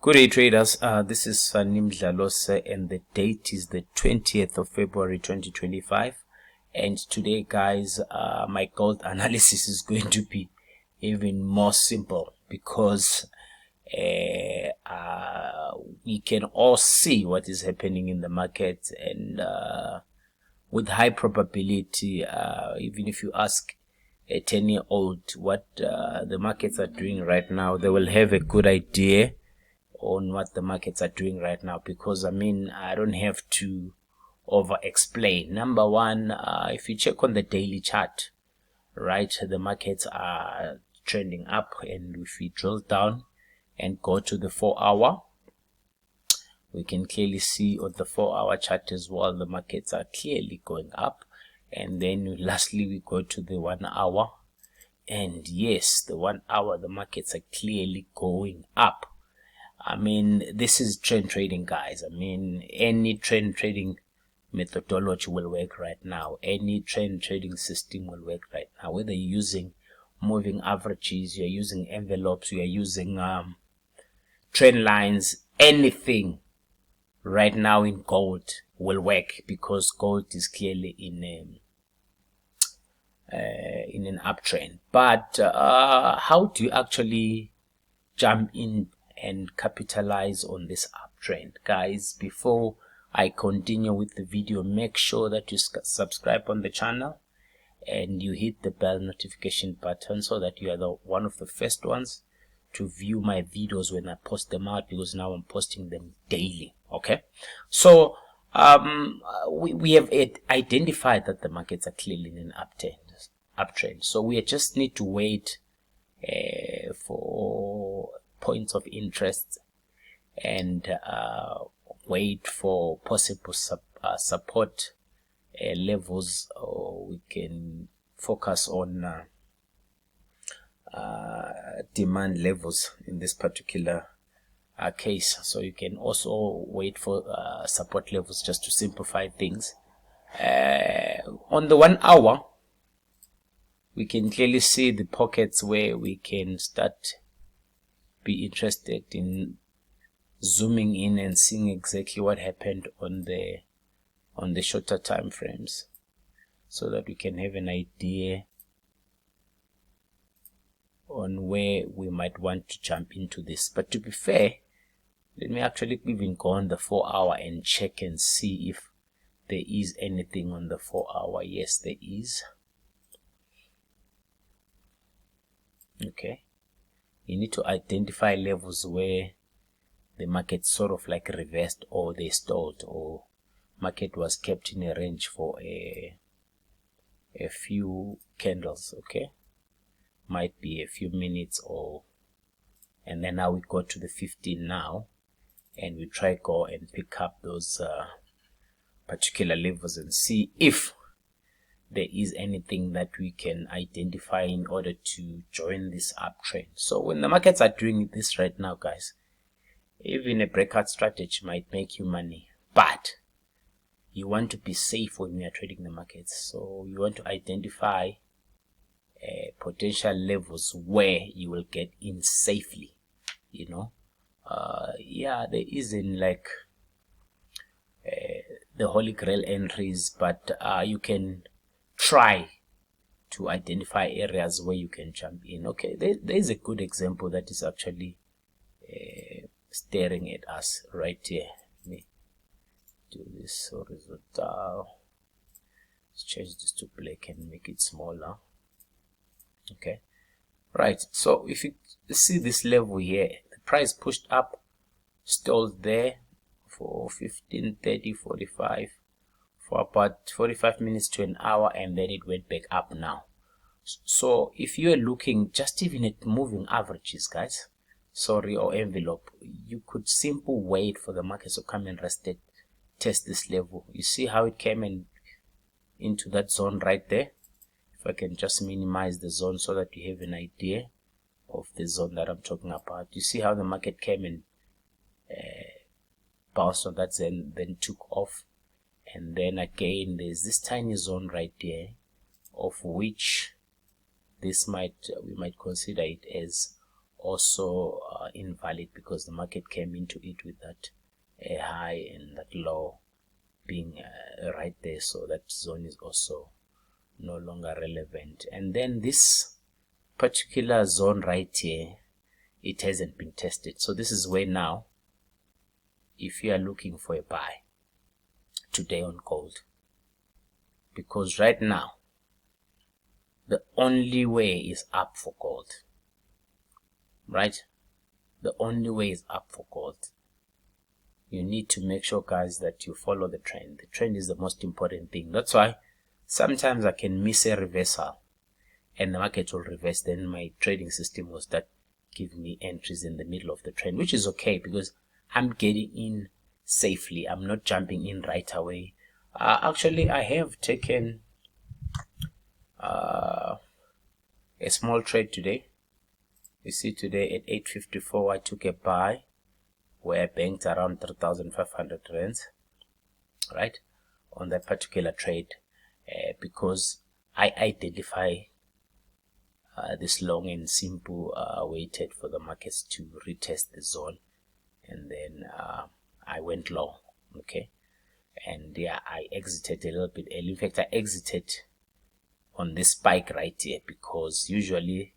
Good day, traders. This is Mdlalose, and the date is the 20th of February 2025. And today, guys, my gold analysis is going to be even more simple because we can all see what is happening in the market, and with high probability, even if you ask a 10-year-old what the markets are doing right now, they will have a good idea on what the markets are doing right now, because I don't have to over explain. Number one, if you check on the daily chart, right, the markets are trending up, and if we drill down and go to the 4-hour, we can clearly see on the 4-hour chart as well, the markets are clearly going up. And then lastly, we go to the 1-hour, and yes, the 1-hour, the markets are clearly going up. This is trend trading, guys. Any trend trading methodology will work right now. Any trend trading system will work right now. Whether you're using moving averages, you're using envelopes, you're using trend lines, anything right now in gold will work, because gold is clearly in an uptrend. But how do you actually jump in and capitalize on this uptrend? Guys, before I continue with the video, make sure that you subscribe on the channel and you hit the bell notification button so that you are one of the first ones to view my videos when I post them out, because now I'm posting them daily. Okay, so we have identified that the markets are clearly in an uptrend, so we just need to wait for points of interest and wait for possible support levels, or we can focus on demand levels in this particular case. So you can also wait for support levels, just to simplify things. On the 1-hour, we can clearly see the pockets where we can start be interested in zooming in and seeing exactly what happened on the shorter time frames, so that we can have an idea on where we might want to jump into this. But to be fair, let me actually even go on the 4-hour and check and see if there is anything on the 4-hour. Yes, there is. Okay, you need to identify levels where the market sort of like reversed, or they stalled, or market was kept in a range for a few candles. Okay, might be a few minutes, and then now we go to the 15 now, and we try go and pick up those particular levels and see if there is anything that we can identify in order to join this uptrend. So when the markets are doing this right now, guys, even a breakout strategy might make you money, but you want to be safe when you are trading the markets. So you want to identify potential levels where you will get in safely. Yeah, there isn't like the holy grail entries, but you can try to identify areas where you can jump in. Okay, there is a good example that is actually staring at us right here. Let me do this horizontal. Let's change this to black and make it smaller. Okay, right, so if you see this level here, the price pushed up, stalled there for 15, 30, 45, for about 45 minutes to an hour, and then it went back up now. So if you are looking just even at moving averages, guys, or envelope, you could simply wait for the markets to come and test this level. You see how it came in into that zone right there. If I can just minimize the zone so that you have an idea of the zone that I'm talking about. You see how the market came and bounced on that, then took off, and then again there's this tiny zone right there, of which this we might consider it as also invalid, because the market came into it with that high and that low being right there, so that zone is also no longer relevant. And then this particular zone right here, it hasn't been tested. So this is where now, if you are looking for a buy today on gold, because right now the only way is up for gold, right? The only way is up for gold. You need to make sure, guys, that you follow the trend. The trend is the most important thing. That's why sometimes I can miss a reversal and the market will reverse, then my trading system will start giving me entries in the middle of the trend, which is okay because I'm getting in safely. I'm not jumping in right away. Actually, I have taken a small trade today. You see, today at 8.54 I took a buy where I banked around 3,500 rands, right, on that particular trade, because I identify this long and simple, waited for the markets to retest the zone, and then I went long, okay, and yeah, I exited a little bit early. In fact, I exited on this spike right here, because usually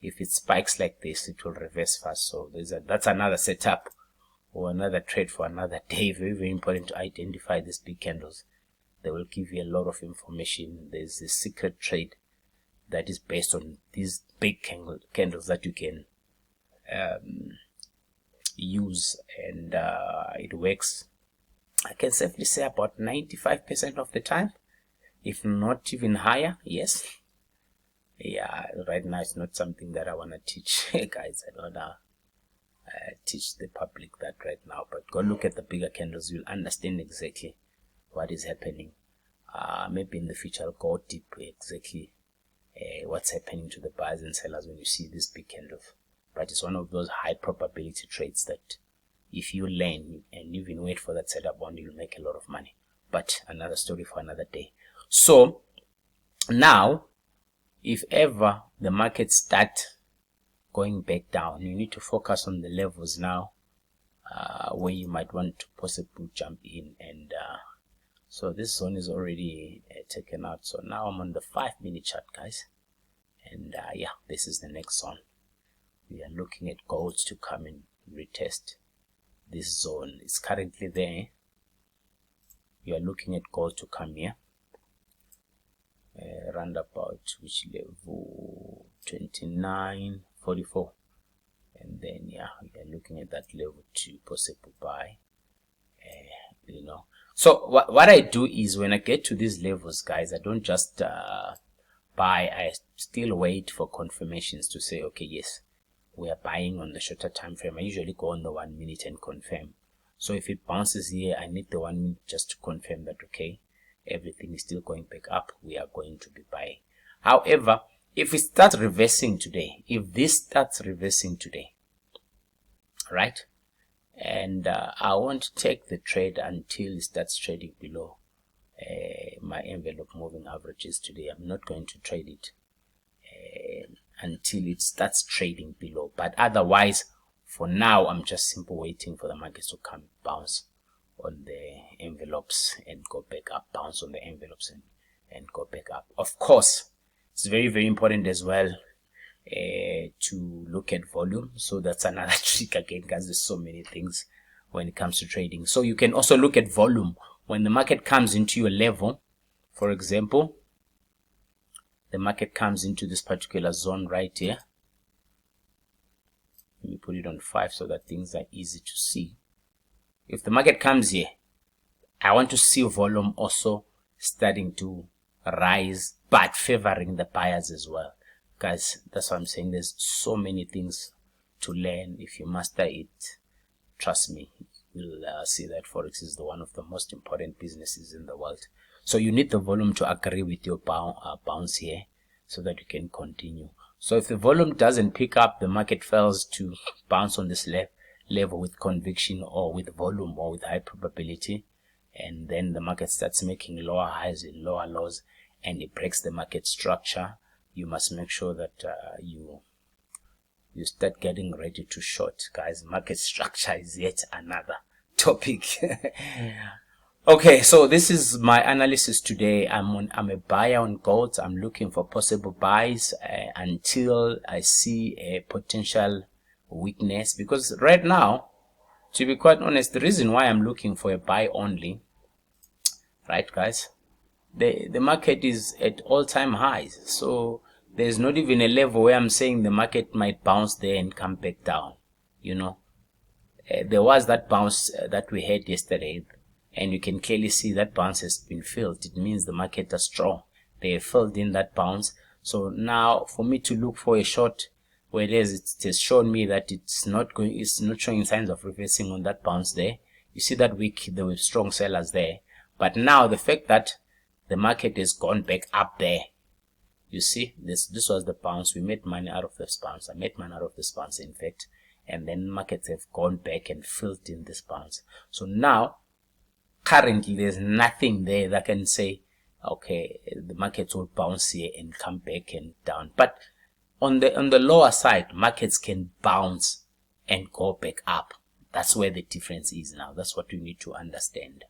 if it spikes like this, it will reverse fast. So that's another setup or another trade for another day. Very, very important to identify these big candles. They will give you a lot of information. There's a secret trade that is based on these big candles that you can use, and it works, I can safely say, about 95% of the time, if not even higher. Yes, yeah, right now it's not something that I want to teach guys. I don't teach the public that right now, but go look at the bigger candles. You'll understand exactly what is happening. Maybe in the future I'll go deep exactly what's happening to the buyers and sellers when you see this big candle. But it's one of those high probability trades that if you learn and even wait for that setup on, you'll make a lot of money. But another story for another day. So now, if ever the market start going back down, you need to focus on the levels now, where you might want to possibly jump in. And so this zone is already taken out. So now I'm on the 5-minute chart, guys, and yeah, this is the next zone. We are looking at gold to come and retest this zone. It's currently there. You are looking at gold to come here, round about which level, 29.44, and then yeah, we are looking at that level to possibly buy. You know, so what I do is, when I get to these levels, guys, I don't just buy. I still wait for confirmations to say, okay, yes, we are buying on the shorter time frame. I usually go on the 1 minute and confirm. So if it bounces here, I need the 1 minute just to confirm that, okay, everything is still going back up, we are going to be buying. However, if it starts reversing today, if this starts reversing today, right, and I won't take the trade until it starts trading below my envelope moving averages today. I'm not going to trade it until it starts trading below. But otherwise, for now, I'm just simply waiting for the markets to come, bounce on the envelopes and go back up, bounce on the envelopes and go back up. Of course, it's very, very important as well to look at volume. So that's another trick again, guys. There's so many things when it comes to trading. So you can also look at volume when the market comes into your level. For example, the market comes into this particular zone right here. Let me put it on 5 so that things are easy to see. If the market comes here, I want to see volume also starting to rise, but favoring the buyers as well. Guys, that's what I'm saying. There's so many things to learn. If you master it, trust me, you'll see that Forex is one of the most important businesses in the world. So you need the volume to agree with your bounce here so that you can continue. So if the volume doesn't pick up, the market fails to bounce on this level with conviction or with volume or with high probability, and then the market starts making lower highs and lower lows, and it breaks the market structure, you must make sure that you you start getting ready to short, guys. Market structure is yet another topic. Okay, so this is my analysis today. I'm a buyer on gold. I'm looking for possible buys until I see a potential weakness, because right now, to be quite honest, the reason why I'm looking for a buy only, right, guys, the market is at all-time highs, so there's not even a level where I'm saying the market might bounce there and come back down. You know, there was that bounce that we had yesterday, and you can clearly see that bounce has been filled. It means the market is strong. They have filled in that bounce. So now for me to look for a short, whereas it has shown me that it's not showing signs of reversing on that bounce there. You see that week there were strong sellers there, but now the fact that the market has gone back up there, you see, this was the bounce. We made money out of this bounce. I made money out of this bounce, in fact, and then markets have gone back and filled in this bounce. So now currently there's nothing there that can say, okay, the markets will bounce here and come back and down. But on the lower side, markets can bounce and go back up. That's where the difference is now. That's what you need to understand.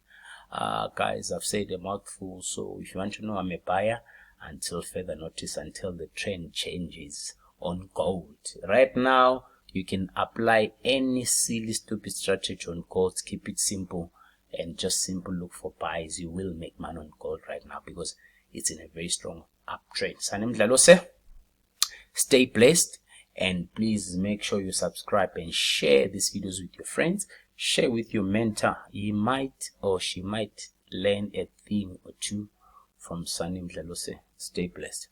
Guys, I've said a mouthful, so if you want to know, I'm a buyer until further notice, until the trend changes on gold. Right now, you can apply any silly, stupid strategy on gold. Keep it simple and just simple look for buys. You will make money on gold right now because it's in a very strong uptrend. Mdlalose, stay blessed, and please make sure you subscribe and share these videos with your friends. Share with your mentor. He might or she might learn a thing or two from Mdlalose. Stay blessed.